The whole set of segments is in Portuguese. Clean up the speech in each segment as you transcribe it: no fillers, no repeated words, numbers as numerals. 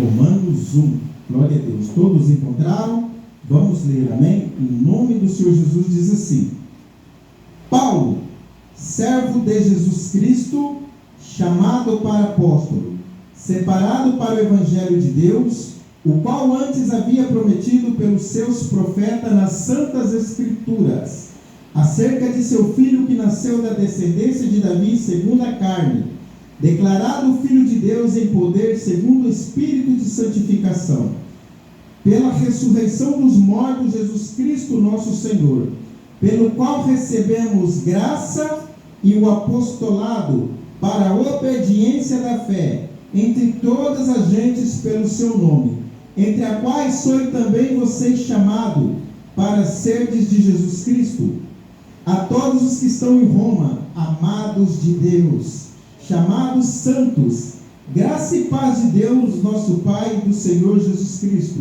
Romanos 1. Glória a Deus. Todos encontraram? Vamos ler, amém? Em nome do Senhor Jesus diz assim: Paulo, servo de Jesus Cristo, chamado para apóstolo, separado para o Evangelho de Deus, o qual antes havia prometido pelos seus profetas nas Santas Escrituras, acerca de seu filho que nasceu da descendência de Davi segundo a carne, declarado Filho de Deus em poder segundo o Espírito de santificação, pela ressurreição dos mortos, Jesus Cristo nosso Senhor, pelo qual recebemos graça e o apostolado para a obediência da fé entre todas as gentes pelo seu nome, entre a quais sois também vocês chamados, para serdes de Jesus Cristo. A todos os que estão em Roma, amados de Deus, chamados santos, graça e paz de Deus, nosso Pai, e do Senhor Jesus Cristo.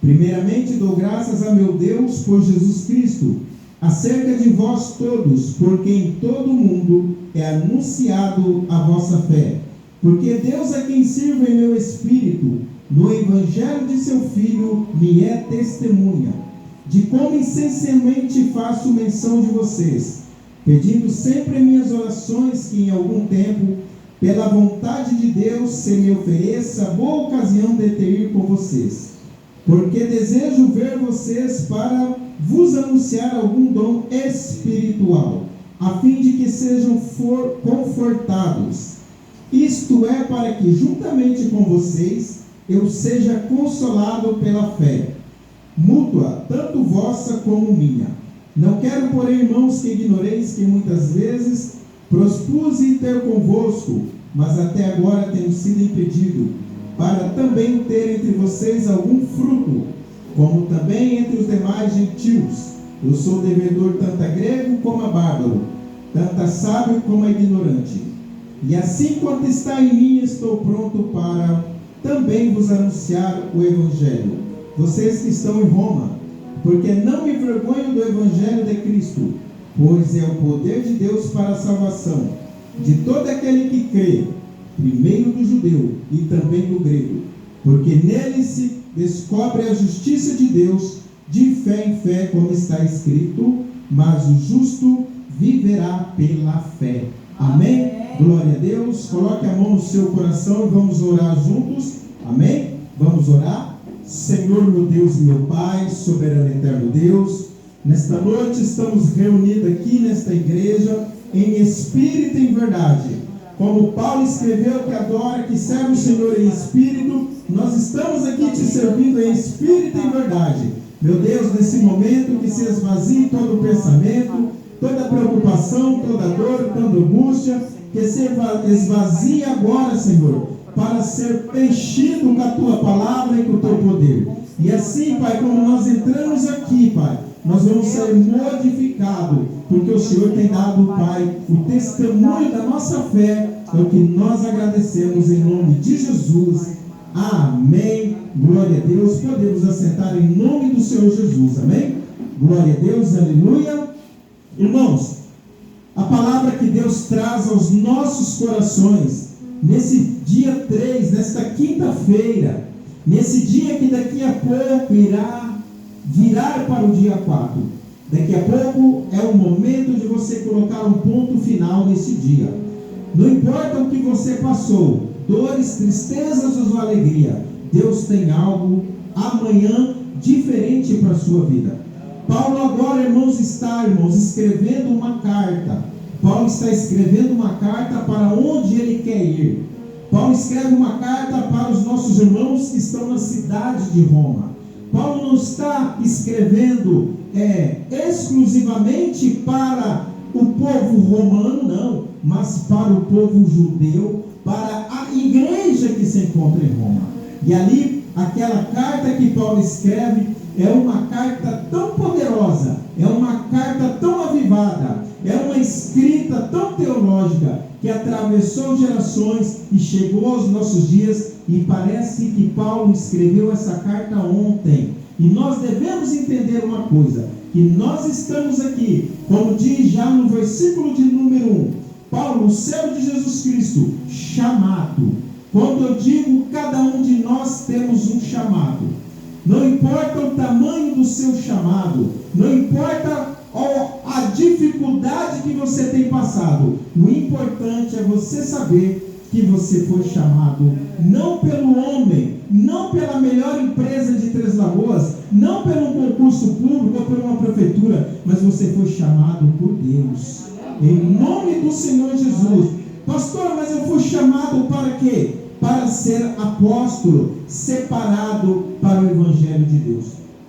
Primeiramente dou graças a meu Deus por Jesus Cristo, acerca de vós todos, porque em todo o mundo é anunciado a vossa fé. Porque Deus a quem sirvo em meu espírito, no Evangelho de seu Filho, me é testemunha, de como incessantemente faço menção de vocês, pedindo sempre em minhas orações que em algum tempo, pela vontade de Deus, se me ofereça boa ocasião de ter ir com vocês. Porque desejo ver vocês para vos anunciar algum dom espiritual, a fim de que sejam confortados. Isto é, para que juntamente com vocês eu seja consolado pela fé, mútua, tanto vossa como minha. Não quero, porém, irmãos, que ignoreis que muitas vezes prospus em ter convosco, mas até agora tenho sido impedido, para também ter entre vocês algum fruto, como também entre os demais gentios. Eu sou devedor tanto a grego como a bárbaro, tanto a sábio como a ignorante. E assim quanto está em mim, estou pronto para também vos anunciar o Evangelho, vocês que estão em Roma, porque não me envergonho do Evangelho de Cristo, pois é o poder de Deus para a salvação de todo aquele que crê, primeiro do judeu e também do grego, porque nele se descobre a justiça de Deus, de fé em fé, como está escrito, mas o justo viverá pela fé. Amém? Glória a Deus. Coloque a mão no seu coração e vamos orar juntos. Amém? Vamos orar. Senhor, meu Deus e meu Pai, soberano e eterno Deus, nesta noite estamos reunidos aqui nesta igreja em espírito e em verdade. Como Paulo escreveu, que adora, que serve o Senhor em espírito, nós estamos aqui te servindo em espírito e em verdade. Meu Deus, nesse momento que se esvazie todo o pensamento, toda preocupação, toda dor, toda angústia, que se esvazie agora, Senhor, para ser enchido com a tua palavra e com o teu poder. E assim, Pai, como nós entramos aqui, Pai, nós vamos ser modificados, porque o Senhor tem dado, Pai, o testemunho da nossa fé, é o que nós agradecemos em nome de Jesus. Amém. Glória a Deus. Podemos assentar em nome do Senhor Jesus. Amém. Glória a Deus. Aleluia. Irmãos, a palavra que Deus traz aos nossos corações, nesse dia 3, nesta quinta-feira, nesse dia que daqui a pouco irá virar para o dia 4. Daqui a pouco é o momento de você colocar um ponto final nesse dia. Não importa o que você passou, dores, tristezas ou alegria, Deus tem algo amanhã diferente para a sua vida. Paulo agora, irmãos, escrevendo uma carta. Paulo está escrevendo uma carta para onde ele quer ir. Paulo escreve uma carta para os nossos irmãos que estão na cidade de Roma. Paulo não está escrevendo exclusivamente para o povo romano, não, mas para o povo judeu, para a igreja que se encontra em Roma. E ali, aquela carta que Paulo escreve é uma carta tão poderosa, é uma carta tão avivada, é uma escrita tão teológica, que atravessou gerações e chegou aos nossos dias, e parece que Paulo escreveu essa carta ontem. E nós devemos entender uma coisa, que nós estamos aqui, como diz já no versículo de número 1, Paulo, o servo de Jesus Cristo, chamado, Quando eu digo cada um de nós temos um chamado, não importa o tamanho do seu chamado, não importa a dificuldade que você tem passado, o importante é você saber que você foi chamado não pelo homem, não pela melhor empresa de Três Lagoas, não pelo concurso público ou por uma prefeitura, mas você foi chamado por Deus, em nome do Senhor Jesus. Pastor, mas eu fui chamado para quê? Para ser apóstolo, separado para o Evangelho de Deus.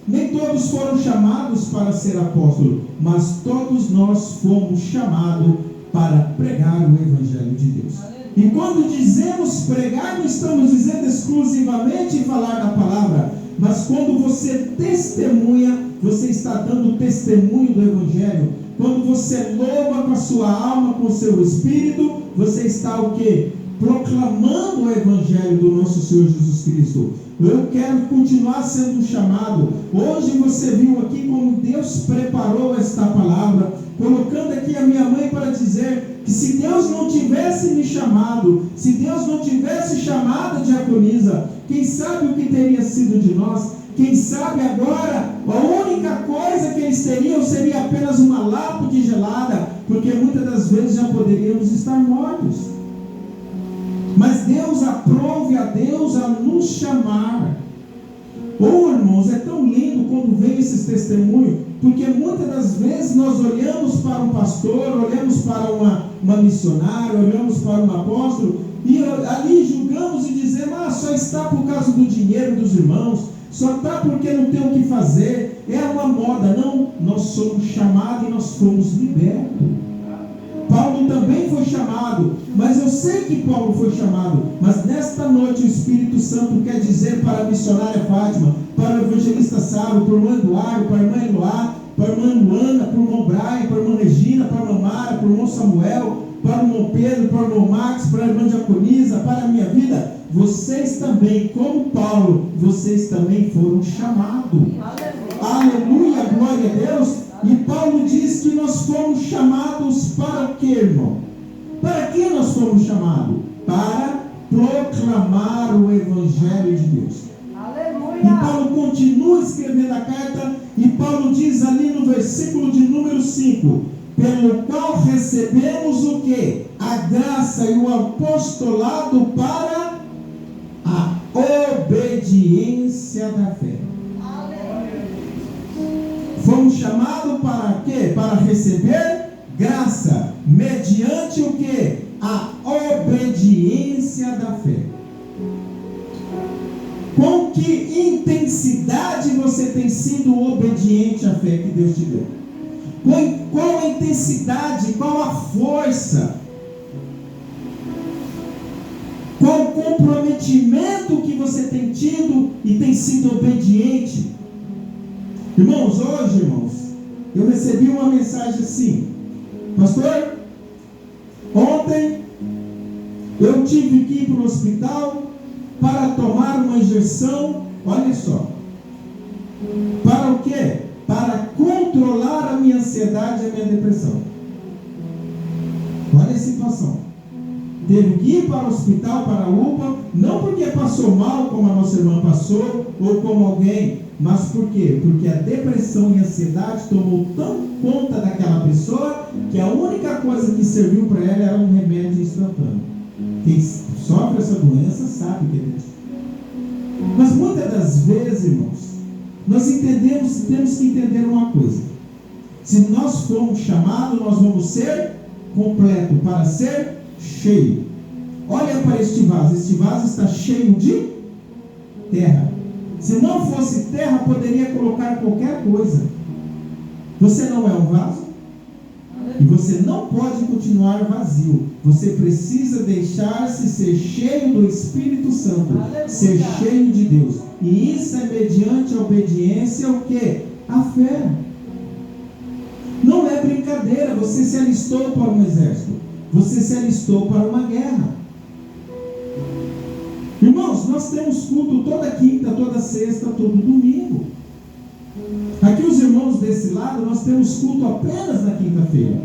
Nem todos foram chamados para ser apóstolo, mas todos nós fomos chamados para pregar o Evangelho de Deus. E quando dizemos pregar, não estamos dizendo exclusivamente falar da palavra, mas quando você testemunha, você está dando testemunho do Evangelho. Quando você louva com a sua alma, com o seu espírito, você está o quê? Proclamando o Evangelho do nosso Senhor Jesus Cristo. Eu quero continuar sendo chamado. Hoje você viu aqui como Deus preparou esta palavra, colocando aqui a minha mãe para dizer que se Deus não tivesse me chamado, se Deus não tivesse chamado a diaconisa, quem sabe o que teria sido de nós? Quem sabe agora a única coisa que eles teriam seria apenas uma lápide gelada, porque muitas das vezes já poderíamos estar mortos. Mas Deus aprove a Deus a nos chamar. Irmãos, é tão lindo quando vem esses testemunhos, porque muitas das vezes nós olhamos para um pastor, olhamos para uma missionária, olhamos para um apóstolo, e ali julgamos e dizemos, só está por causa do dinheiro dos irmãos, só está porque não tem o que fazer, é uma moda. Não, nós somos chamados e nós fomos libertos. Paulo também foi chamado, mas eu sei que Paulo foi chamado, mas nesta noite o Espírito Santo quer dizer para a missionária Fátima, para o evangelista Sábio, para o irmão Eduardo, para a irmã Eloá, para a irmã Luana, para o irmão Brian, para a irmã Regina, para a irmã Mara, para o irmão Samuel, para o irmão Pedro, para o irmão Max, para a irmã Diaconisa, para a minha vida. Vocês também, como Paulo, vocês também foram chamados. Aleluia, glória a Deus. E Paulo diz que nós fomos chamados para o que, irmão? Para que nós fomos chamados? Para proclamar o Evangelho de Deus. Aleluia. E Paulo continua escrevendo a carta, e Paulo diz ali no versículo de número 5, pelo qual recebemos o que? A graça e o apostolado para a obediência da fé. Fomos chamados para quê? Para receber graça, mediante o quê? A obediência da fé. Com que intensidade você tem sido obediente à fé que Deus te deu? Qual a intensidade, qual a força, qual o comprometimento que você tem tido e tem sido obediente? Irmãos, hoje, eu recebi uma mensagem assim: pastor, ontem eu tive que ir para o hospital para tomar uma injeção, olha só, para o quê? Para controlar a minha ansiedade e a minha depressão. Olha a situação. Teve que ir para o hospital, para a UPA, não porque passou mal, como a nossa irmã passou, ou como alguém, mas por quê? Porque a depressão e a ansiedade tomou tão conta daquela pessoa, que a única coisa que serviu para ela era um remédio instantâneo. Quem sofre essa doença sabe que é isso. Mas muitas das vezes, irmãos, nós temos que entender uma coisa: se nós formos chamados, nós vamos ser completo, para ser cheio. Olha para este vaso está cheio de terra. Se não fosse terra, poderia colocar qualquer coisa. Você não é um vaso, e você não pode continuar vazio. Você precisa deixar-se ser cheio do Espírito Santo, ser cheio de Deus. E isso é mediante a obediência ao quê? A fé. Não é brincadeira. Você se alistou para um exército, você se alistou para uma guerra. Irmãos, nós temos culto toda quinta, toda sexta, todo domingo. Aqui os irmãos desse lado, nós temos culto apenas na quinta-feira.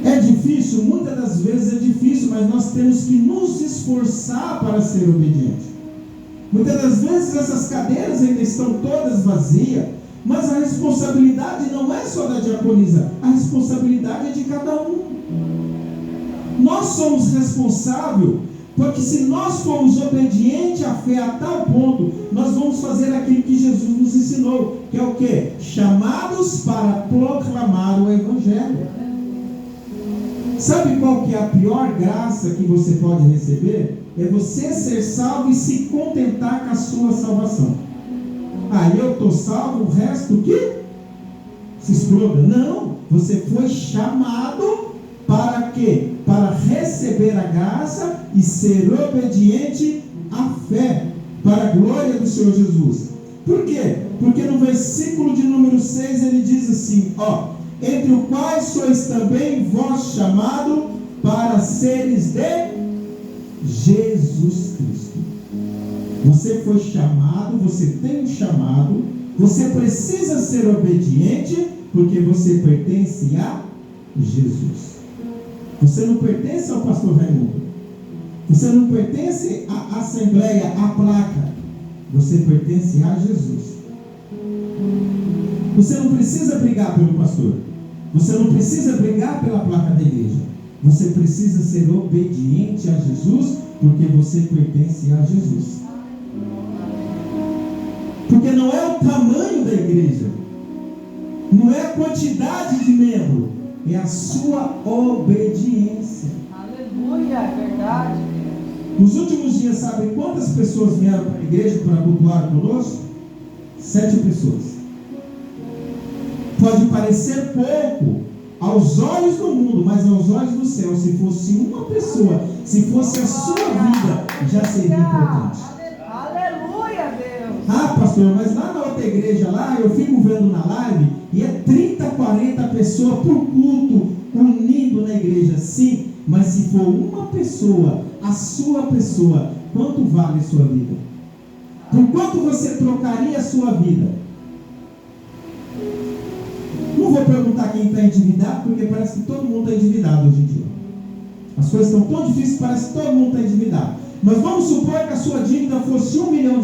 É difícil? difícil, muitas das vezes é difícil, mas nós temos que nos esforçar para ser obediente. Muitas das vezes essas cadeiras ainda estão todas vazias, mas a responsabilidade não é só da diaconisa, a responsabilidade é de cada um. Nós somos responsáveis, porque se nós formos obedientes à fé a tal ponto, nós vamos fazer aquilo que Jesus nos ensinou, que é o quê? Chamados para proclamar o Evangelho. Sabe qual que é a pior graça que você pode receber? É você ser salvo e se contentar com a sua salvação. Eu estou salvo, o resto que se exploda. Não, você foi chamado para quê? Para receber a graça e ser obediente à fé, para a glória do Senhor Jesus. Por quê? Porque no versículo de número 6 ele diz assim, entre os quais sois também vós chamado para seres de Jesus Cristo. Você foi chamado, você tem um chamado, você precisa ser obediente, porque você pertence a Jesus. Você não pertence ao pastor Raimundo, você não pertence à assembleia, à placa, você pertence a Jesus. Você não precisa brigar pelo pastor, você não precisa brigar pela placa da igreja, você precisa ser obediente a Jesus, porque você pertence a Jesus. Porque não é o tamanho da igreja, não é a quantidade de membros, é a sua obediência. Aleluia, é verdade. Nos últimos dias, sabe quantas pessoas vieram para a igreja para cultuar conosco? 7 pessoas. Pode parecer pouco aos olhos do mundo, mas aos olhos do céu, se fosse uma pessoa, se fosse a sua vida, já seria importante. Aleluia, Deus. Pastor, mas lá na outra igreja lá, eu fico vendo na live, e é 30, 40 pessoas por culto, unindo na igreja. Sim, mas se for uma pessoa, a sua pessoa, quanto vale a sua vida? Por quanto você trocaria a sua vida? Não vou perguntar quem está endividado, porque parece que todo mundo está endividado hoje em dia. As coisas estão tão difíceis que parece que todo mundo está endividado. Mas vamos supor que a sua dívida fosse R$1 milhão.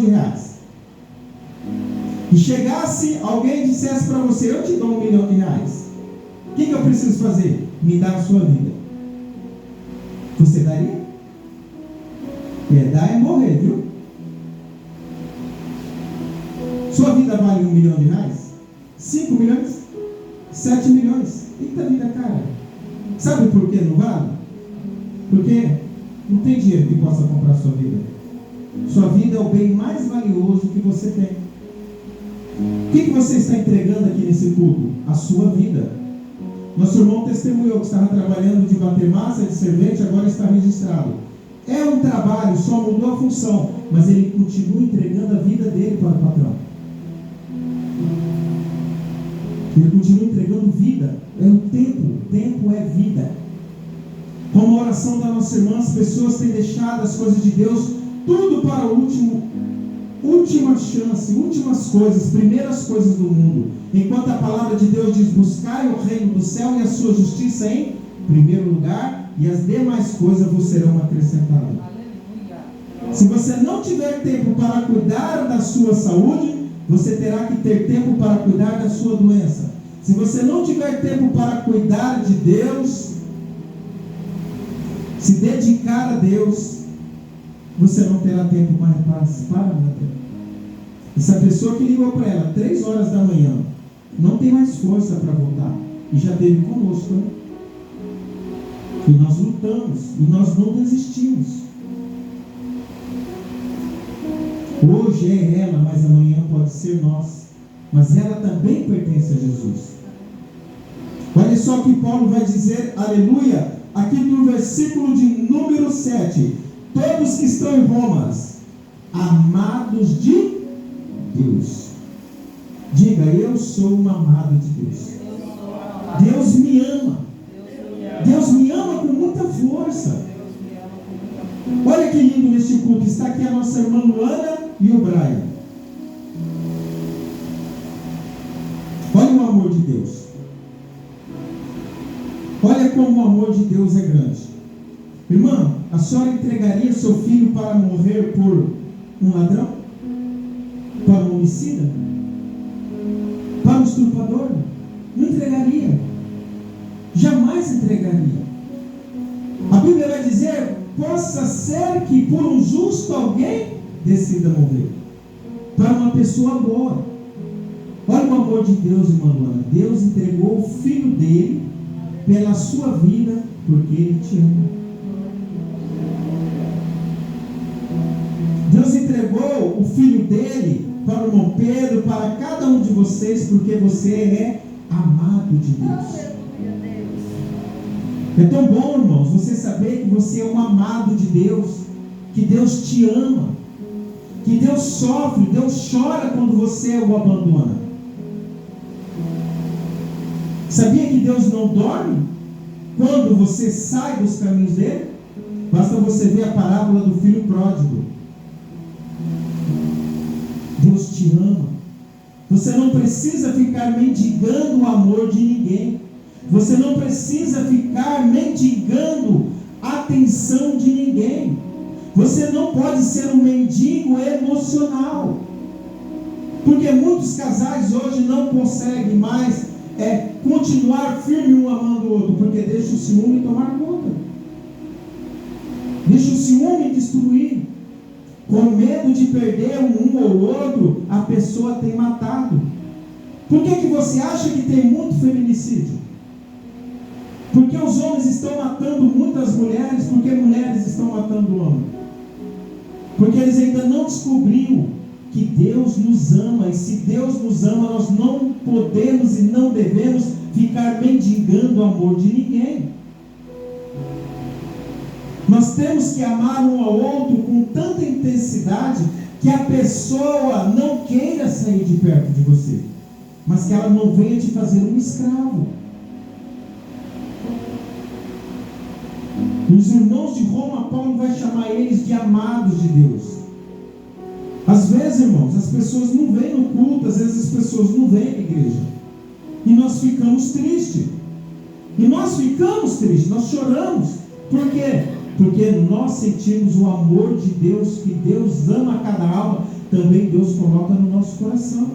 E chegasse alguém e dissesse para você, eu te dou R$1 milhão. O que eu preciso fazer? Me dar a sua vida. Você daria? Dar é morrer, viu? Sua vida vale R$1 milhão? 5 milhões? 7 milhões? Eita vida, cara. Sabe por que não vale? Porque não tem dinheiro que possa comprar sua vida. Sua vida é o bem mais valioso que você tem. O que você está entregando aqui nesse culto? A sua vida. Nosso irmão testemunhou que estava trabalhando de bater massa, de servente, agora está registrado. É um trabalho, só mudou a função, mas ele continua entregando a vida dele para o patrão. Ele continua entregando vida. É o tempo é vida. Como a oração da nossa irmã, as pessoas têm deixado as coisas de Deus tudo para o última chance, últimas coisas, primeiras coisas do mundo. Enquanto a palavra de Deus diz, buscai o reino do céu e a sua justiça em primeiro lugar, e as demais coisas vos serão acrescentadas. Se você não tiver tempo para cuidar da sua saúde, você terá que ter tempo para cuidar da sua doença. Se você não tiver tempo para cuidar de Deus, se dedicar a Deus, você não terá tempo mais para nada. Essa pessoa que ligou para ela 3 horas da manhã, não tem mais força para voltar, e já esteve conosco, né? E nós lutamos, e nós não desistimos. Hoje é ela, mas amanhã pode ser nós. Mas ela também pertence a Jesus. Olha só o que Paulo vai dizer, aleluia, aqui no versículo de número 7. Todos que estão em Roma, amados de Deus. Diga, eu sou um amado de Deus. Deus me ama. Deus me ama com muita força. Olha que lindo neste culto. Está aqui a nossa irmã Luana e o Brian. Olha o amor de Deus. Olha como o amor de Deus é grande. Irmã, a senhora entregaria seu filho para morrer por um ladrão? Para um homicida? Para um estuprador? Não entregaria. Jamais entregaria. A Bíblia vai dizer: possa ser que por um justo alguém decida morrer. Para uma pessoa boa. Olha o amor de Deus, irmã Luana. Deus entregou o filho dele pela sua vida, porque ele te ama. Deus entregou o filho dele para o irmão Pedro, para cada um de vocês, porque você é amado de Deus. É tão bom, irmãos, você saber que você é um amado de Deus, que Deus te ama, que Deus sofre, Deus chora quando você o abandona. Sabia que Deus não dorme quando você sai dos caminhos dele? Basta você ver a parábola do filho pródigo. Deus te ama. Você não precisa ficar mendigando o amor de ninguém. Você não precisa ficar mendigando a atenção de ninguém. Você não pode ser um mendigo emocional. Porque muitos casais hoje não conseguem mais continuar firme um amando o outro, porque deixa o ciúme tomar conta. Deixa o ciúme destruir. Com medo de perder um ou outro, a pessoa tem matado. Por que você acha que tem muito feminicídio? Porque os homens estão matando muitas mulheres, porque mulheres estão matando homens. Porque eles ainda não descobriram que Deus nos ama, e se Deus nos ama, nós não podemos e não devemos ficar mendigando o amor de ninguém. Nós temos que amar um ao outro com tanta intensidade que a pessoa não queira sair de perto de você, mas que ela não venha te fazer um escravo. Os irmãos de Roma, Paulo vai chamar eles de amados de Deus. Às vezes, irmãos, as pessoas não vêm no culto, às vezes as pessoas não vêm na igreja, e nós ficamos tristes. Nós choramos. Por quê? Porque nós sentimos o amor de Deus, que Deus ama cada alma, também Deus coloca no nosso coração.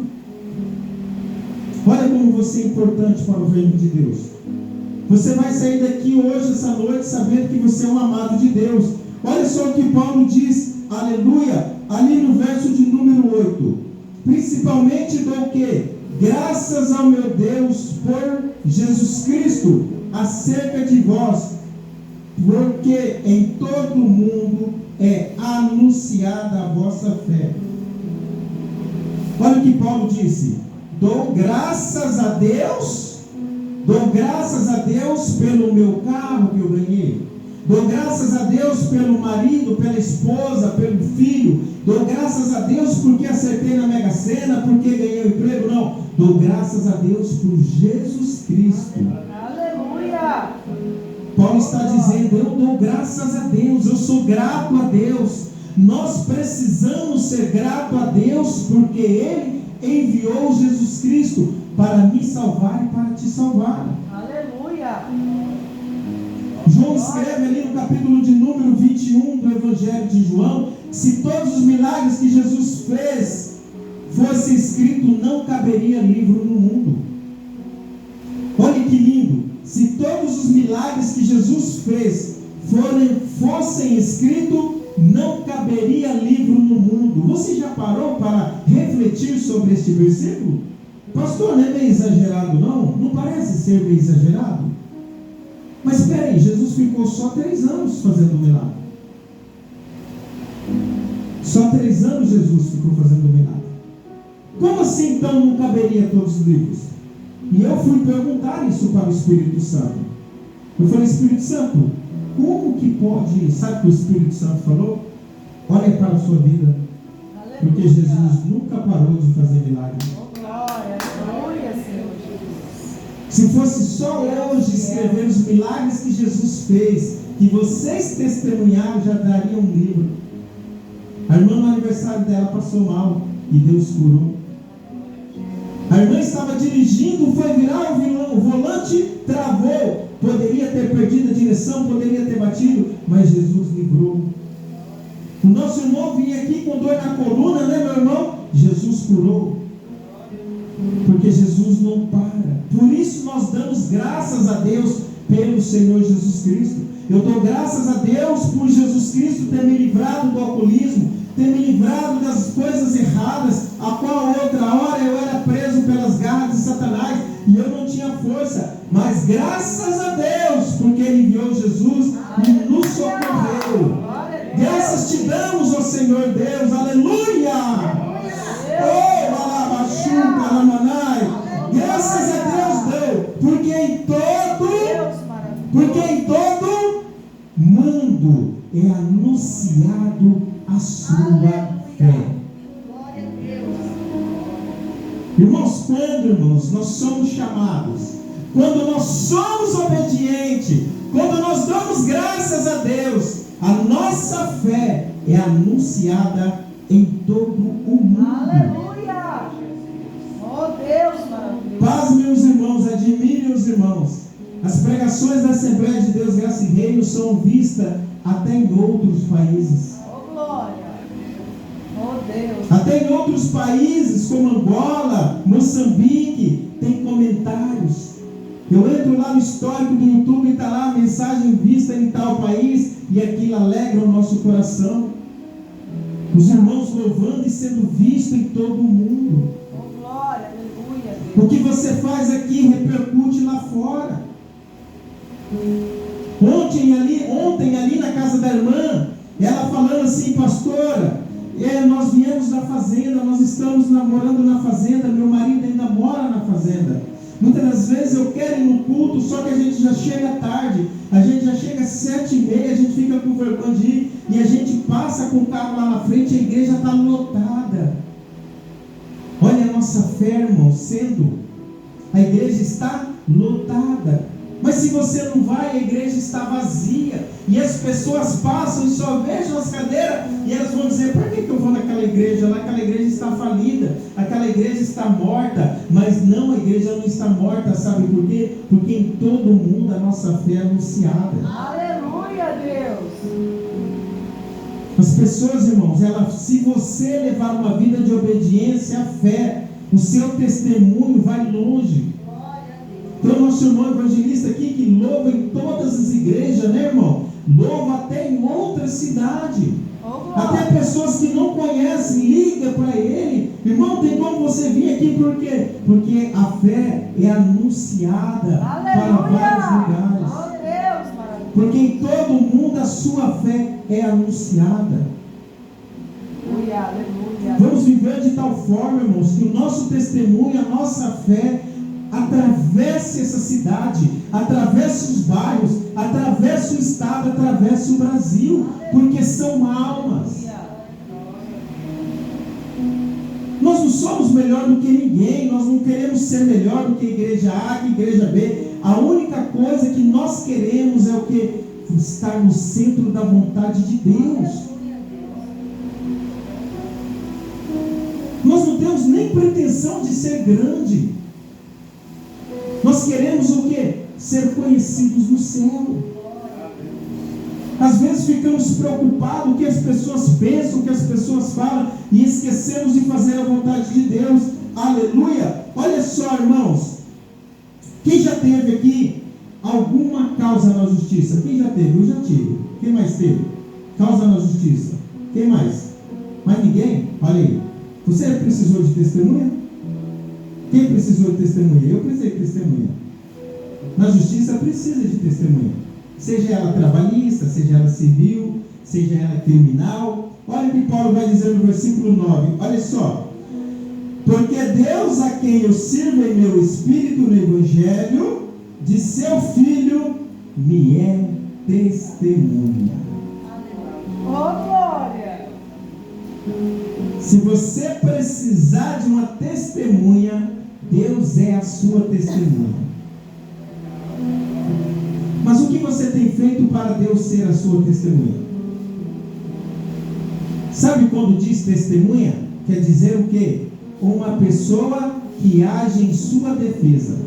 Olha como você é importante para o reino de Deus. Você vai sair daqui hoje, essa noite, sabendo que você é um amado de Deus. Olha só o que Paulo diz, aleluia, ali no verso de número 8. Principalmente dou o quê? Graças ao meu Deus por Jesus Cristo, acerca de vós, porque em todo o mundo é anunciada a vossa fé. Olha o que Paulo disse: dou graças a Deus pelo meu carro que eu ganhei, dou graças a Deus pelo marido, pela esposa, pelo filho, dou graças a Deus porque acertei na Mega Sena, porque ganhei um emprego. Não, dou graças a Deus por Jesus Cristo. Aleluia! Paulo está dizendo: eu dou graças a Deus, eu sou grato a Deus. Nós precisamos ser grato a Deus, porque Ele enviou Jesus Cristo para me salvar e para te salvar. Aleluia! João escreve ali no capítulo de número 21 do Evangelho de João, que se todos os milagres que Jesus fez fosse escrito, não caberia livro no mundo. Olha que lindo! Se todos os milagres que Jesus fez fossem escritos, não caberia livro no mundo. Você já parou para refletir sobre este versículo? Pastor, não é meio exagerado não? Não parece ser meio exagerado? Mas espera aí, Jesus ficou só 3 anos fazendo o milagre. Só 3 anos Jesus ficou fazendo o milagre. Como assim então não caberia todos os livros? E eu fui perguntar isso para o Espírito Santo. Eu falei: Espírito Santo, como que pode? Sabe o que o Espírito Santo falou? Olha para a sua vida. Porque Jesus nunca parou de fazer milagres. Aleluia, Senhor Jesus. Se fosse só hoje escrever os milagres que Jesus fez, que vocês testemunharam, já daria um livro. A irmã no aniversário dela passou mal e Deus curou. A irmã estava dirigindo, foi virar o volante, travou. Poderia depressão poderia ter batido, mas Jesus livrou. O nosso irmão vinha aqui com dor na coluna, né, meu irmão? Jesus curou. Porque Jesus não para. Por isso nós damos graças a Deus pelo Senhor Jesus Cristo. Eu dou graças a Deus por Jesus Cristo ter me livrado do alcoolismo, ter me livrado das coisas erradas, a qual outra hora eu era preso pelas garras de Satanás e eu não tinha força. Mas graças a Deus, porque Ele enviou Jesus e nos socorreu. Graças te damos, ó Senhor Deus, aleluia! Oh, alabaxuca, alamanai. Graças a Deus deu, porque em todo mundo é anunciado a sua fé. Irmãos, irmãos, nós somos chamados, quando nós somos obedientes, quando nós damos graças a Deus, a nossa fé é anunciada em todo o mundo. Aleluia! Oh Deus maravilhoso! Paz, meus irmãos, admirem os irmãos. As pregações da Assembleia de Deus, Graça e Reino são vistas até em outros países. Oh glória! Oh Deus! Até em outros países como Angola, Moçambique, tem comentários. Eu entro lá no histórico do YouTube e está lá a mensagem vista em tal país e aquilo alegra o nosso coração. Os irmãos louvando e sendo visto em todo o mundo. Oh glória, aleluia, Deus. O que você faz aqui repercute lá fora. Ontem ali na casa da irmã, ela falando assim: pastora, nós viemos da fazenda, nós estamos namorando na fazenda, meu marido ainda mora na fazenda. Muitas das vezes eu quero ir no culto, só que a gente já chega tarde, a gente já chega às 7h30, a gente fica com vergonha de ir, e a gente passa com o carro lá na frente, a igreja está lotada. Olha a nossa fé, irmão, a igreja está lotada. Mas se você não vai, a igreja está vazia. E as pessoas passam e só vejam as cadeiras. E elas vão dizer: para que eu vou naquela igreja lá? Aquela igreja está falida. Aquela igreja está morta. Mas não, a igreja não está morta. Sabe por quê? Porque em todo mundo a nossa fé é anunciada. Aleluia, Deus. As pessoas, irmãos, se você levar uma vida de obediência à fé, o seu testemunho vai longe. Então, nosso irmão evangelista aqui, que louva em todas as igrejas, né, irmão? Louva até em outra cidade. Até pessoas que não conhecem, liga para ele. Irmão, tem como você vir aqui, por quê? Porque a fé é anunciada para vários lugares. Oh, Deus, maravilhoso. Porque em todo mundo a sua fé é anunciada. Aleluia, aleluia. Vamos viver de tal forma, irmãos, que o nosso testemunho, a nossa fé atravesse essa cidade, atravesse os bairros, atravesse o estado, atravesse o Brasil, porque são almas. Nós não somos melhor do que ninguém, nós não queremos ser melhor do que a igreja A, que a igreja B. A única coisa que nós queremos é o que? Estar no centro da vontade de Deus. Nós não temos nem pretensão de ser grande. Nós queremos o quê? Ser conhecidos no céu. Às vezes ficamos preocupados com o que as pessoas pensam, o que as pessoas falam, e esquecemos de fazer a vontade de Deus. Aleluia! Olha só, irmãos, quem já teve aqui alguma causa na justiça? Quem já teve? Eu já tive. Quem mais teve? Causa na justiça. Quem mais? Mais ninguém? Olha aí. Você precisou de testemunha? Quem precisou de testemunha? Eu precisei de testemunha. Na justiça precisa de testemunha. Seja ela trabalhista, seja ela civil, seja ela criminal. Olha o que Paulo vai dizer no versículo 9. Olha só. Porque Deus, a quem eu sirvo em meu espírito no Evangelho, de seu Filho, me é testemunha. Oh, glória! Se você precisar de uma testemunha, Deus é a sua testemunha. Mas o que você tem feito para Deus ser a sua testemunha? Sabe quando diz testemunha? Quer dizer o quê? Uma pessoa que age em sua defesa.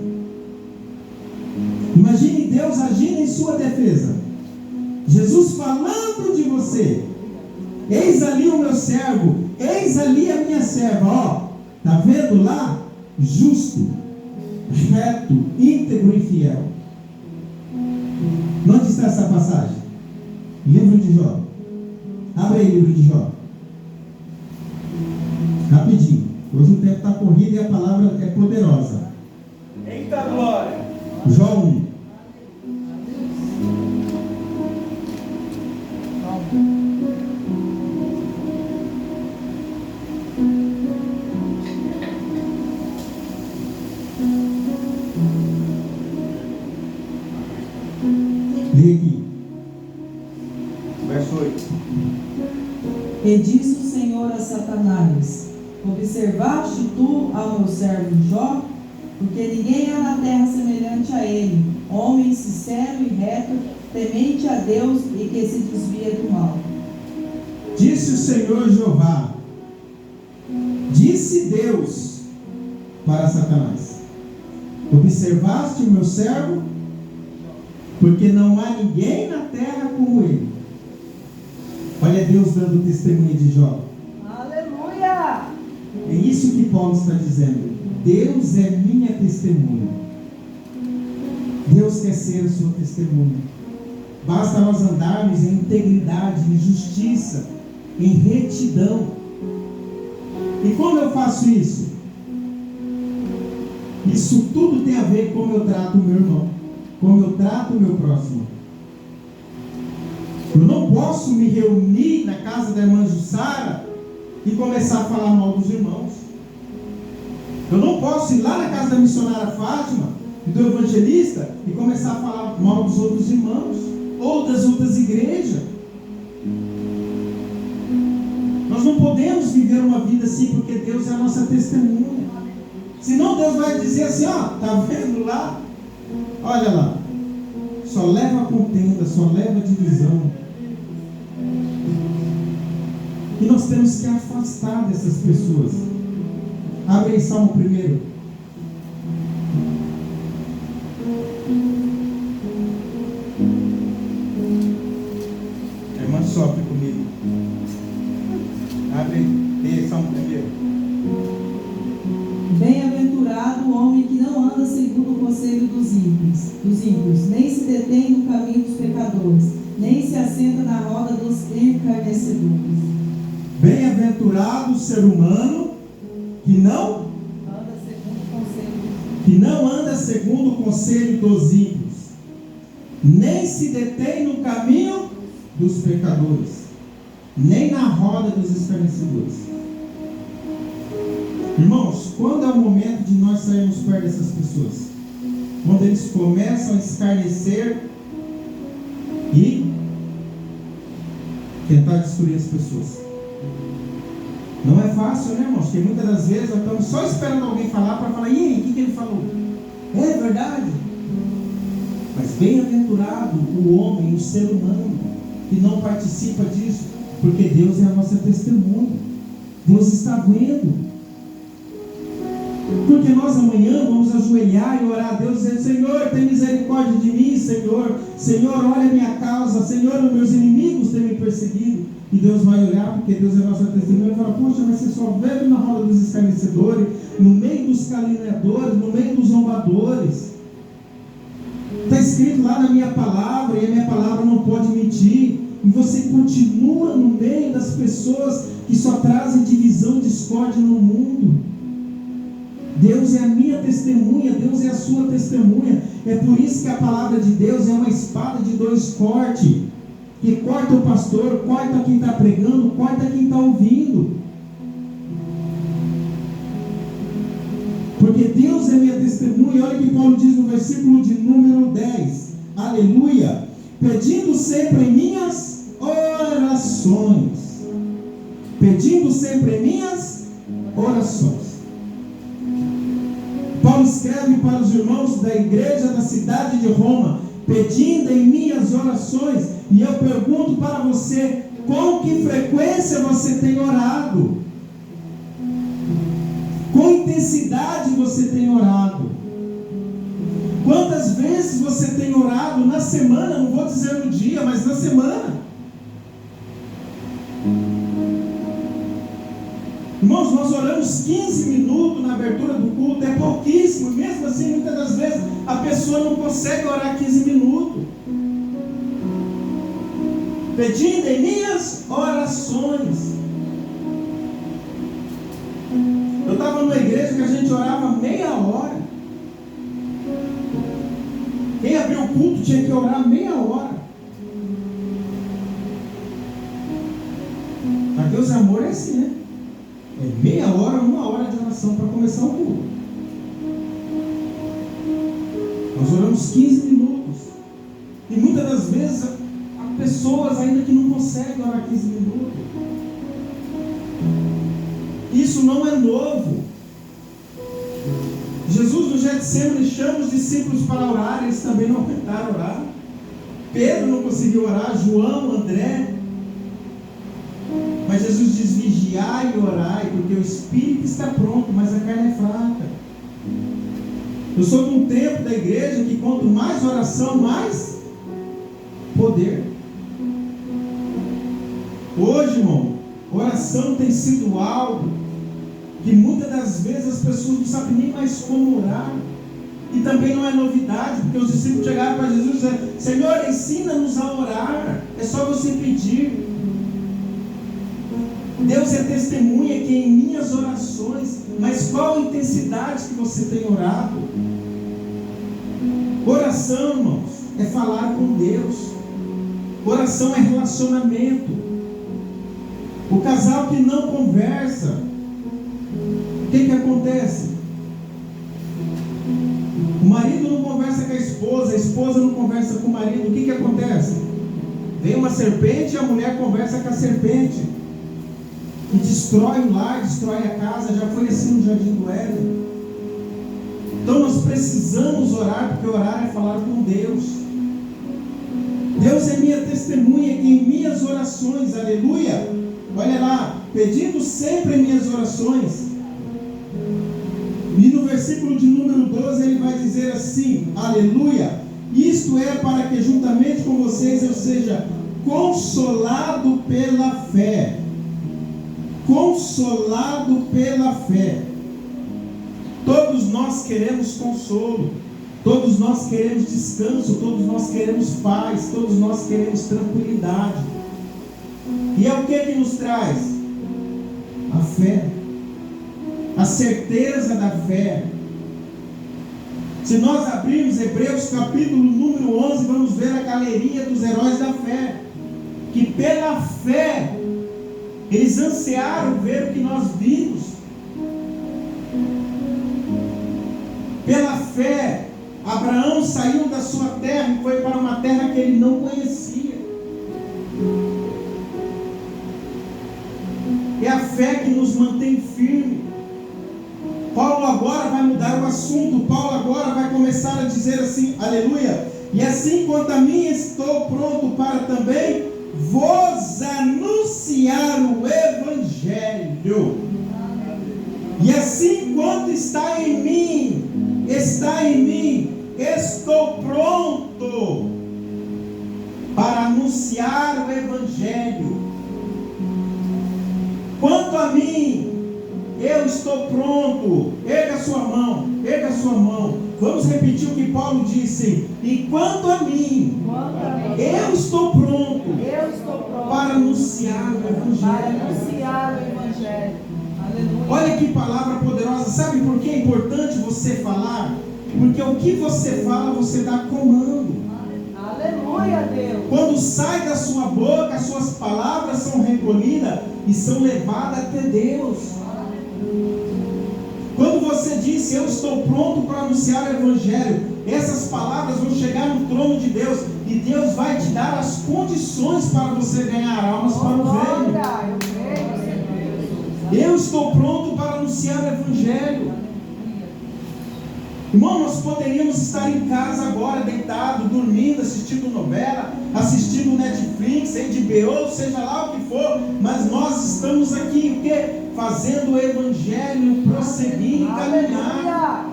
Imagine Deus Deus agindo em sua defesa. Jesus falando de você. Eis ali o meu servo, eis ali a minha serva. Ó, tá vendo lá? Justo, reto, íntegro e fiel. Onde está essa passagem? Livro de Jó. Abre aí o livro de Jó. Rapidinho. Hoje o tempo está corrido e a palavra é poderosa. Eita glória! Jó 1. Lê aqui. Verso 8. E disse o Senhor a Satanás: observaste tu ao meu servo Jó? Porque ninguém há na terra semelhante a ele, homem sincero e reto, temente a Deus e que se desvia do mal. Disse o Senhor Jeová, disse Deus para Satanás: observaste o meu servo? Porque não há ninguém na terra como ele. Olha Deus dando testemunha de Jó. Aleluia! É isso que Paulo está dizendo. Deus é minha testemunha. Deus quer ser a sua testemunha. Basta nós andarmos em integridade, em justiça, em retidão. E como eu faço isso? Isso tudo tem a ver com como eu trato o meu irmão, como eu trato o meu próximo. Eu não posso me reunir na casa da irmã Jussara e começar a falar mal dos irmãos. Eu não posso ir lá na casa da missionária Fátima e do evangelista e começar a falar mal dos outros irmãos ou das outras igrejas. Nós não podemos viver uma vida assim, porque Deus é a nossa testemunha. Senão Deus vai dizer assim: ó, tá vendo lá? Olha lá, só leva contenda, só leva divisão. E nós temos que afastar dessas pessoas. Abre aí Salmo 1. Irmã, sofre comigo. Abre aí Salmo 1. Bem-aventurado o homem que não anda segundo o conselho dos ímpios, nem se detém no caminho dos pecadores, nem se assenta na roda dos escarnecedores. Bem-aventurado o ser humano que não anda segundo o conselho dos ímpios, nem se detém no caminho dos pecadores, nem na roda dos escarnecedores. Irmãos, quando é o momento de nós sairmos perto dessas pessoas? Quando eles começam a escarnecer e tentar destruir as pessoas. Não é fácil, né, irmãos? Porque muitas das vezes nós estamos só esperando alguém falar para falar: e aí, o que ele falou? É verdade. Mas bem-aventurado o homem, o ser humano, que não participa disso, porque Deus é a nossa testemunha. Deus está vendo. Porque nós amanhã vamos ajoelhar e orar a Deus, dizendo: Senhor, tem misericórdia de mim, Senhor. Senhor, olha a minha causa. Senhor, os meus inimigos têm me perseguido. E Deus vai olhar, porque Deus é a nossa testemunha, e fala: poxa, mas você só vive na roda dos escarnecedores, no meio dos caluniadores, no meio dos zombadores. Está escrito lá na minha palavra, e a minha palavra não pode mentir. E você continua no meio das pessoas que só trazem divisão, discórdia no mundo. Deus é a minha testemunha, Deus é a sua testemunha. É por isso que a palavra de Deus é uma espada de dois cortes, que corta o pastor, corta quem está pregando, corta quem está ouvindo. Porque Deus é minha testemunha. Olha o que Paulo diz no versículo de número 10. Aleluia. Pedindo sempre em minhas orações. Pedindo sempre em minhas orações. Paulo escreve para os irmãos da igreja da cidade de Roma: pedindo em minhas orações. E eu pergunto para você: com que frequência você tem orado? Com intensidade você tem orado? Quantas vezes você tem orado semana, não vou dizer no dia, mas na semana. Irmãos, nós oramos 15 minutos na abertura do culto, é pouquíssimo, mesmo assim, muitas das vezes, a pessoa não consegue orar 15 minutos. Pedindo em minhas orações. Eu estava numa igreja que a gente orava meia hora. Quem abriu o culto tinha que orar meia hora. Para Deus é amor, é assim, né? É meia hora, uma hora de oração para começar o culto. Nós oramos 15 minutos. E muitas das vezes há pessoas ainda que não conseguem orar 15 minutos. Isso não é novo. Jesus no Getsemane chama os discípulos para orar, eles também não aguentaram orar. Pedro não conseguiu orar, João, André. Mas Jesus diz: vigiai e orai, porque o espírito está pronto, mas a carne é fraca. Eu sou de um tempo da igreja que quanto mais oração, mais poder. Hoje, irmão, oração tem sido algo que muitas das vezes as pessoas não sabem nem mais como orar. E também não é novidade, porque os discípulos chegaram para Jesus e disseram: Senhor, ensina-nos a orar. É só você pedir. Deus é testemunha que em minhas orações, mas qual a intensidade que você tem orado? Oração, irmãos, é falar com Deus. Oração é relacionamento. O casal que não conversa, o que acontece? O marido não conversa com a esposa não conversa com o marido, o que acontece? Vem uma serpente e a mulher conversa com a serpente. E destrói o lar, destrói a casa. Já foi assim no Jardim do Éden. Então nós precisamos orar, porque orar é falar com Deus. Deus é minha testemunha que em minhas orações, aleluia, olha lá, pedindo sempre em minhas orações. E no versículo de número 12 ele vai dizer assim, aleluia, isto é para que juntamente com vocês eu seja consolado pela fé. Consolado pela fé. Todos nós queremos consolo, todos nós queremos descanso, todos nós queremos paz, todos nós queremos tranquilidade. E é o que nos traz? A fé, a certeza da fé. Se nós abrirmos Hebreus capítulo número 11, vamos ver a galeria dos heróis da fé, que pela fé eles ansiaram ver o que nós vimos. Pela fé, Abraão saiu da sua terra e foi para uma terra que ele não conhecia. É a fé que nos mantém firme. Paulo agora vai mudar o assunto. Paulo agora vai começar a dizer assim, aleluia, e assim quanto a mim estou pronto para também vos anunciar o Evangelho. E assim quanto está em mim, estou pronto para anunciar o Evangelho. Quanto a mim, eu estou pronto. Erga a sua mão, erga a sua mão. Vamos repetir o que Paulo disse. E quanto a mim, eu estou pronto para anunciar o Evangelho. Aleluia. Olha que palavra poderosa. Sabe por que é importante você falar? Porque o que você fala, você dá comando. Aleluia, Deus. Quando sai da sua boca, as suas palavras são recolhidas e são levadas até Deus. Quando você diz, eu estou pronto para anunciar o Evangelho, essas palavras vão chegar no trono de Deus e Deus vai te dar as condições para você ganhar almas para o reino. Eu estou pronto para anunciar o Evangelho. Irmão, nós poderíamos estar em casa agora, deitado, dormindo, assistindo novela, assistindo Netflix, HBO, seja lá o que for, mas nós estamos aqui, o quê? Fazendo o Evangelho prosseguir e caminhar.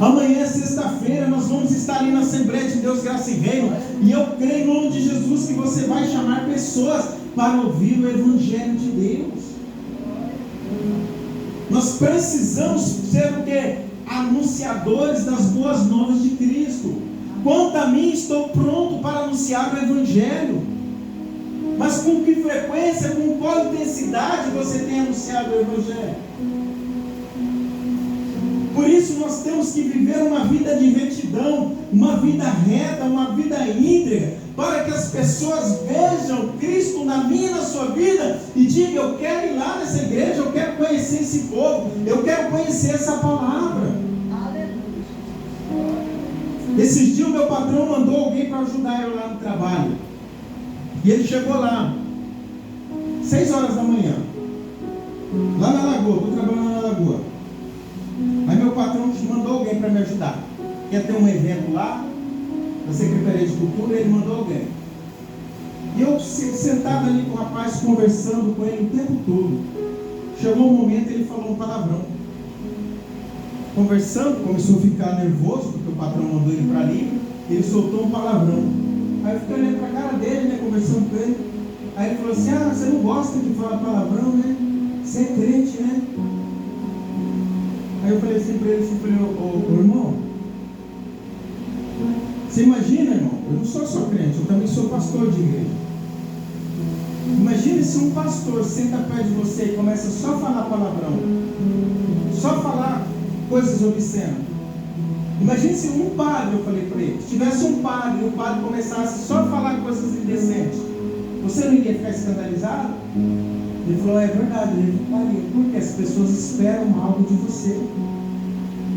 Amanhã é sexta-feira, nós vamos estar ali na Assembleia de Deus, Graça e Reino. E eu creio em nome de Jesus que você vai chamar pessoas para ouvir o Evangelho de Deus. Nós precisamos ser o quê? Anunciadores das boas novas de Cristo. Quanto a mim, estou pronto para anunciar o Evangelho. Mas com que frequência, com qual intensidade você tem anunciado o Evangelho? Por isso nós temos que viver uma vida de retidão, uma vida reta, uma vida íntegra, para que as pessoas vejam Cristo na minha e na sua vida e digam: eu quero ir lá nessa igreja, eu quero conhecer esse povo, eu quero conhecer essa palavra. Esses dias o meu patrão mandou alguém para ajudar eu lá no trabalho. E ele chegou lá 6 horas da manhã, lá na Lagoa, estou trabalhando na Lagoa. Aí meu patrão mandou alguém para me ajudar. Ia ter um evento lá, da Secretaria de Cultura, ele mandou alguém. E eu sentado ali com o rapaz, conversando com ele o tempo todo. Chegou um momento e ele falou um palavrão. Conversando, começou a ficar nervoso, porque o patrão mandou ele para ali, ele soltou um palavrão. Aí eu fiquei olhando para a cara dele, né, conversando com ele. Aí ele falou assim: ah, você não gosta de falar palavrão, né? Você é crente, né? Aí eu falei assim para ele, ô irmão, você imagina, irmão, eu não sou só crente, eu também sou pastor de igreja. Imagina se um pastor senta perto de você e começa só a falar palavrão, só falar coisas obscenas. Imagine se um padre, eu falei para ele, se tivesse um padre e o padre começasse só a falar coisas indecentes, você não iria ficar escandalizado? Ele falou: é verdade, ele faria, porque as pessoas esperam algo de você.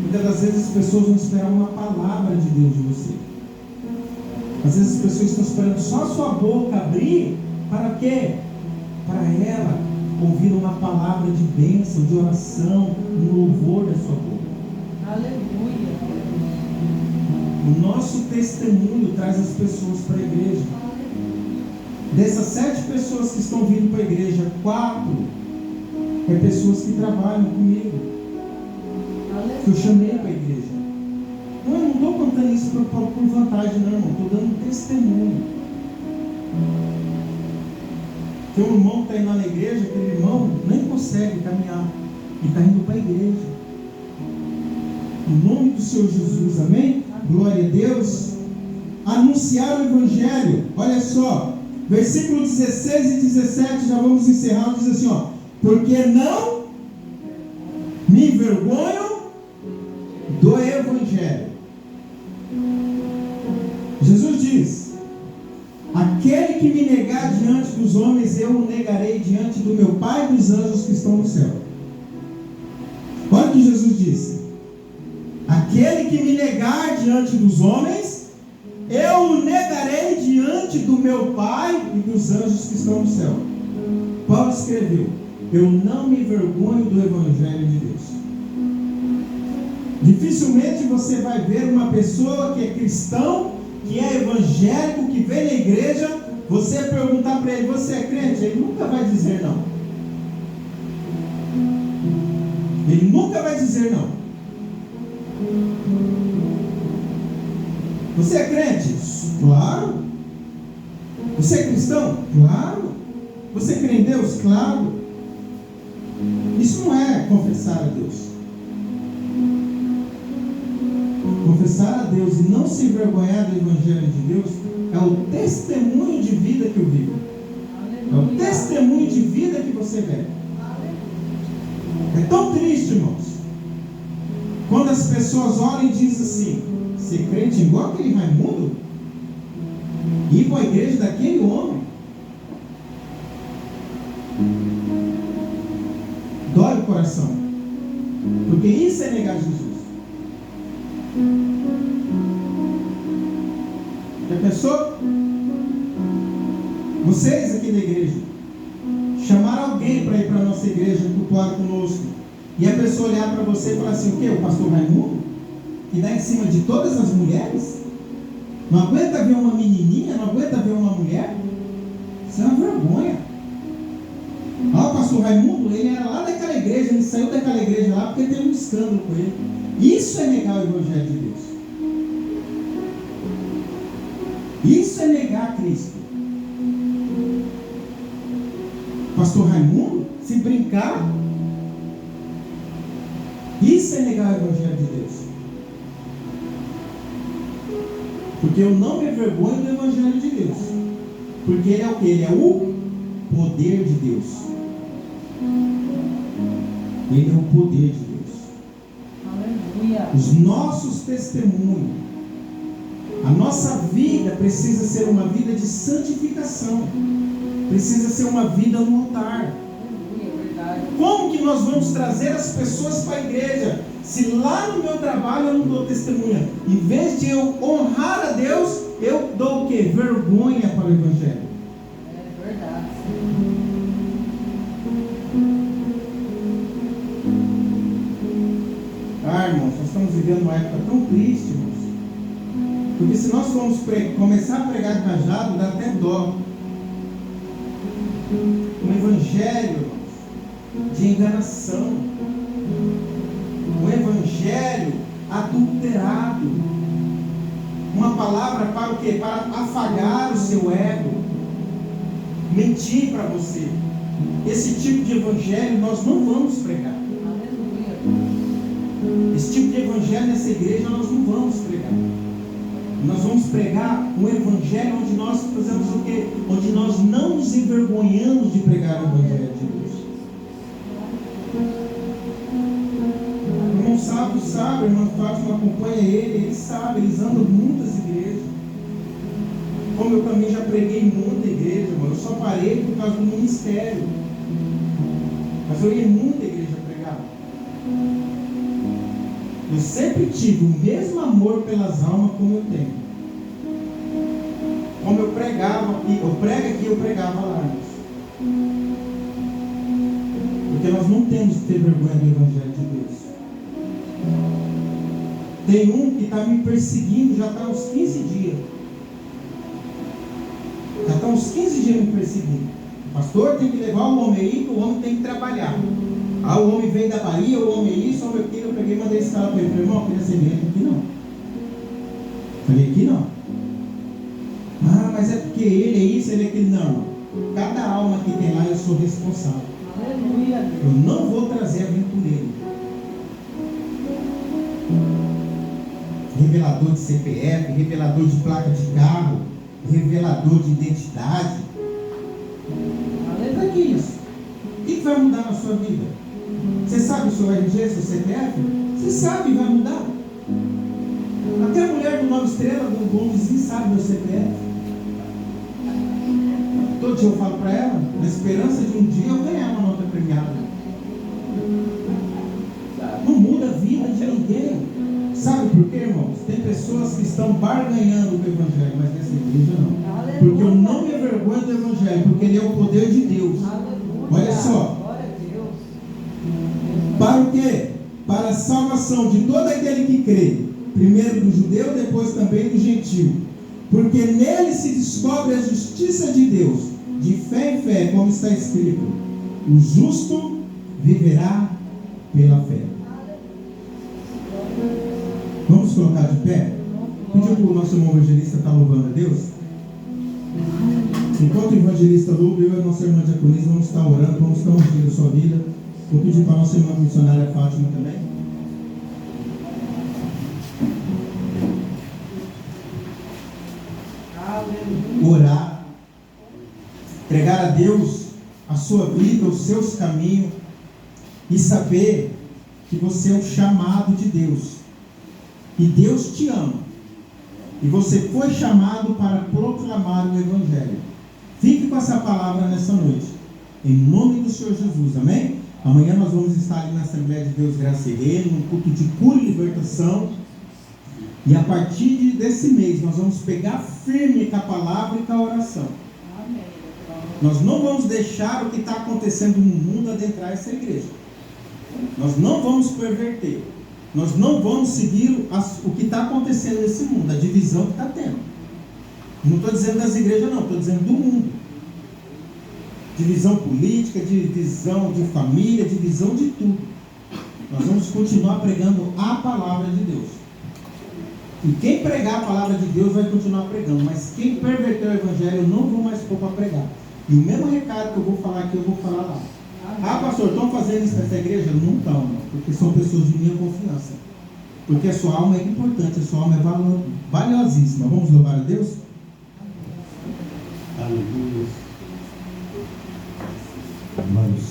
Muitas das vezes as pessoas não esperam uma palavra de Deus de você. Às vezes as pessoas estão esperando só a sua boca abrir, para quê? Para ela ouvir uma palavra de bênção, de oração, um louvor da sua boca. Aleluia. O nosso testemunho traz as pessoas para a igreja. Dessas 7 pessoas que estão vindo para a igreja, 4 é pessoas que trabalham comigo, que eu chamei para a igreja. Não, eu não estou contando isso por vantagem, não, irmão. Estou dando testemunho. Tem um irmão que está indo lá na igreja, aquele irmão nem consegue caminhar e está indo para a igreja. Em nome do Senhor Jesus, amém? Glória a Deus. Anunciar o Evangelho, olha só, versículo 16 e 17, já vamos encerrar, diz assim, ó: porque não me envergonho do Evangelho. Jesus diz: aquele que me negar diante dos homens, eu o negarei diante do meu Pai e dos anjos que estão no céu. Olha o que Jesus disse: aquele que me negar diante dos homens, eu o negarei diante do meu Pai e dos anjos que estão no céu. Paulo escreveu: eu não me envergonho do Evangelho de Deus. Dificilmente você vai ver uma pessoa que é cristão, que é evangélico, que vem na igreja, você perguntar para ele: você é crente? Ele nunca vai dizer não. Ele nunca vai dizer não. Você é crente? Claro. Você é cristão? Claro. Você crê em Deus? Claro. Isso não é confessar a Deus. Confessar a Deus e não se envergonhar do Evangelho de Deus é o testemunho de vida que eu vivo. É o testemunho de vida que você vê. É tão triste, irmãos, quando as pessoas olham e dizem assim: ser crente igual aquele Raimundo? Ir para a igreja daquele homem? Dói o coração, porque isso é negar Jesus. Já pensou? Vocês aqui da igreja chamaram alguém para ir para a nossa igreja, cultuar conosco, e a pessoa olhar para você e falar assim: o quê? O pastor Raimundo? Que dá em cima de todas as mulheres? Não aguenta ver uma menininha? Não aguenta ver uma mulher? Isso é uma vergonha. Ah, o pastor pastor Raimundo, ele era lá daquela igreja, ele saiu daquela igreja lá porque teve um escândalo com ele. Isso é negar o Evangelho de Deus. Isso é negar Cristo. Pastor Raimundo, se brincar, isso é negar o Evangelho de Deus. Porque eu não me envergonho do Evangelho de Deus. Porque ele é o que? Ele é o poder de Deus. Ele é o poder de Deus. Aleluia. Os nossos testemunhos, a nossa vida precisa ser uma vida de santificação. Precisa ser uma vida no altar. Aleluia, verdade. Como que nós vamos trazer as pessoas para a igreja se lá no meu trabalho eu não dou testemunha? Em vez de eu honrar a Deus, eu dou o quê? Vergonha para o Evangelho. É verdade. Ah, irmãos, nós estamos vivendo uma época tão triste, irmãos. Porque se nós formos começar a pregar cajado, dá até dó. Um evangelho, irmãos, de enganação. Um evangelho adulterado. Uma palavra para o quê? Para afagar o seu ego. Mentir para você. Esse tipo de evangelho nós não vamos pregar. Aleluia. Esse tipo de evangelho nessa igreja nós não vamos pregar. Nós vamos pregar um evangelho onde nós fazemos o quê? Onde nós não nos envergonhamos de pregar o evangelho de Deus. O irmão Sábio sabe, o irmão Fátima acompanha ele sabe, eles andam em muitas igrejas. Como eu também já preguei em muita igreja, irmão. Eu só parei por causa do ministério. Mas eu ia em muita igreja pregar. Eu sempre tive o mesmo amor pelas almas como eu tenho. Como eu pregava aqui, eu prego aqui, eu pregava lá. Porque nós não temos que ter vergonha do Evangelho de Deus. Tem um que está me perseguindo já está uns 15 dias. Já está uns 15 dias me perseguindo. O pastor tem que levar o homem aí, que o homem tem que trabalhar. Ah, o homem vem da Bahia, o homem é isso, o homem é aquilo. Eu peguei e mandei esse cara para ele. Falei, irmão, queria ser cliente aqui não. Falei, aqui não. Ah, mas é porque ele é isso, ele é aquilo. Não. Cada alma que tem lá, eu sou responsável. Aleluia. Eu não vou trazer aventureiro. Revelador de CPF, revelador de placa de carro, revelador de identidade. Para que isso? O que vai mudar na sua vida? Você sabe o seu RG, seu CPF? Você sabe, vai mudar. Até a mulher do 9 estrelas, do vizinho, sabe meu CPF. Todo dia eu falo para ela, na esperança de um dia eu ganhar uma nota premiada. Não muda a vida de ninguém. Sabe por quê, irmãos? Tem pessoas que estão barganhando com o Evangelho, mas nessa igreja não. Aleluia. Porque eu não me envergonho do Evangelho, porque ele é o poder de Deus. Aleluia. Olha só. Glória a Deus. Para o quê? Para a salvação de todo aquele que crê. Primeiro do judeu, depois também do gentio. Porque nele se descobre a justiça de Deus, de fé em fé, como está escrito: o justo viverá pela fé. Vamos colocar de pé? Pedir para o nosso irmão evangelista estar louvando a Deus. Enquanto o evangelista louva, eu e a nossa irmã diaconisa vamos estar orando, vamos estar ungindo a sua vida. Vou pedir para a nossa irmã missionária Fátima também. Orar, entregar a Deus a sua vida, os seus caminhos e saber que você é um chamado de Deus e Deus te ama e você foi chamado para proclamar o Evangelho. Fique com essa palavra nessa noite, em nome do Senhor Jesus, amém? Amanhã nós vamos estar ali na Assembleia de Deus Graça e Reino, num culto de cura e libertação. E a partir desse mês nós vamos pegar firme com a palavra e com a oração. Amém. Nós não vamos deixar o que está acontecendo no mundo adentrar essa igreja. Nós não vamos perverter. Nós não vamos seguir o que está acontecendo nesse mundo, a divisão que está tendo. Não estou dizendo das igrejas não, estou dizendo do mundo. Divisão política, divisão de família, divisão de tudo. Nós vamos continuar pregando a palavra de Deus. E quem pregar a palavra de Deus vai continuar pregando, mas quem perverter o evangelho eu não vou mais pôr para pregar. E o mesmo recado que eu vou falar aqui, eu vou falar lá. Ah, pastor, estão fazendo isso nessa igreja? Não estão, não, porque são pessoas de minha confiança. Porque a sua alma é importante, a sua alma é valiosíssima. Vamos louvar a Deus? Aleluia.